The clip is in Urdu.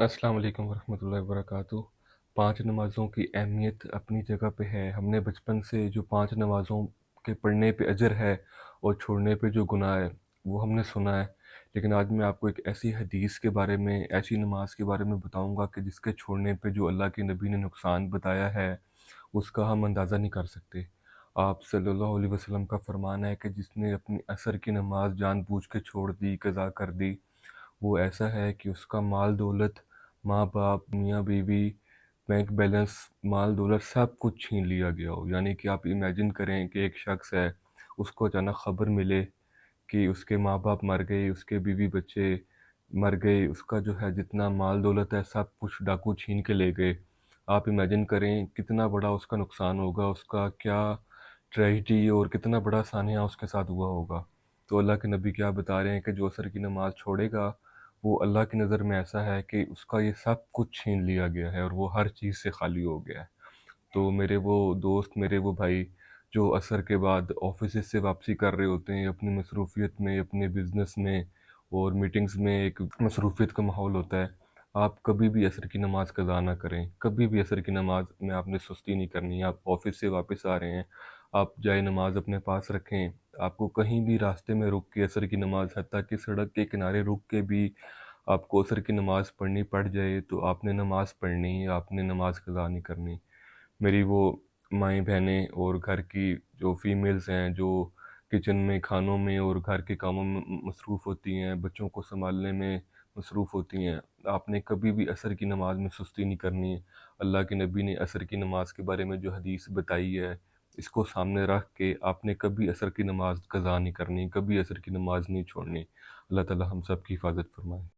السلام علیکم ورحمۃ اللہ وبرکاتہ۔ پانچ نمازوں کی اہمیت اپنی جگہ پہ ہے۔ ہم نے بچپن سے جو پانچ نمازوں کے پڑھنے پہ اجر ہے اور چھوڑنے پہ جو گناہ ہے وہ ہم نے سنا ہے، لیکن آج میں آپ کو ایک ایسی حدیث کے بارے میں، ایسی نماز کے بارے میں بتاؤں گا کہ جس کے چھوڑنے پہ جو اللہ کے نبی نے نقصان بتایا ہے اس کا ہم اندازہ نہیں کر سکتے۔ آپ صلی اللہ علیہ وسلم کا فرمان ہے کہ جس نے اپنی عصر کی نماز جان بوجھ کے چھوڑ دی، قضا کر دی، وہ ایسا ہے کہ اس کا مال دولت، ماں باپ، میاں بیوی، بینک بیلنس، مال دولت سب کچھ چھین لیا گیا ہو۔ یعنی کہ آپ امیجن کریں کہ ایک شخص ہے، اس کو اچانک خبر ملے کہ اس کے ماں باپ مر گئے، اس کے بیوی بچے مر گئے، اس کا جو ہے جتنا مال دولت ہے سب کچھ ڈاکو چھین کے لے گئے۔ آپ امیجن کریں کتنا بڑا اس کا نقصان ہوگا، اس کا کیا ٹریجڈی اور کتنا بڑا سانحہ اس کے ساتھ ہوا ہوگا۔ تو اللہ کے نبی کیا بتا رہے ہیں کہ جو عصر کی نماز چھوڑے گا وہ اللہ کی نظر میں ایسا ہے کہ اس کا یہ سب کچھ چھین لیا گیا ہے اور وہ ہر چیز سے خالی ہو گیا ہے۔ تو میرے وہ دوست، میرے وہ بھائی جو عصر کے بعد آفیسز سے واپسی کر رہے ہوتے ہیں، اپنی مصروفیت میں، اپنے بزنس میں اور میٹنگز میں ایک مصروفیت کا ماحول ہوتا ہے، آپ کبھی بھی عصر کی نماز قضا نہ کریں۔ کبھی بھی عصر کی نماز میں آپ نے سستی نہیں کرنی ہے۔ آپ آفس سے واپس آ رہے ہیں، آپ جائے نماز اپنے پاس رکھیں۔ آپ کو کہیں بھی راستے میں رک کے عصر کی نماز، حتیٰ کہ سڑک کے کنارے رک کے بھی آپ کو عصر کی نماز پڑھنی پڑ جائے تو آپ نے نماز پڑھنی ہے، آپ نے نماز قضا نہیں کرنی۔ میری وہ مائیں بہنیں اور گھر کی جو فیمیلز ہیں جو کچن میں، کھانوں میں اور گھر کے کاموں میں مصروف ہوتی ہیں، بچوں کو سنبھالنے میں مصروف ہوتی ہیں، آپ نے کبھی بھی عصر کی نماز میں سستی نہیں کرنی ہے۔ اللہ کے نبی نے عصر کی نماز کے بارے میں جو حدیث بتائی ہے، اس کو سامنے رکھ کے آپ نے کبھی عصر کی نماز قضا نہیں کرنی، کبھی عصر کی نماز نہیں چھوڑنی۔ اللہ تعالی ہم سب کی حفاظت فرمائے۔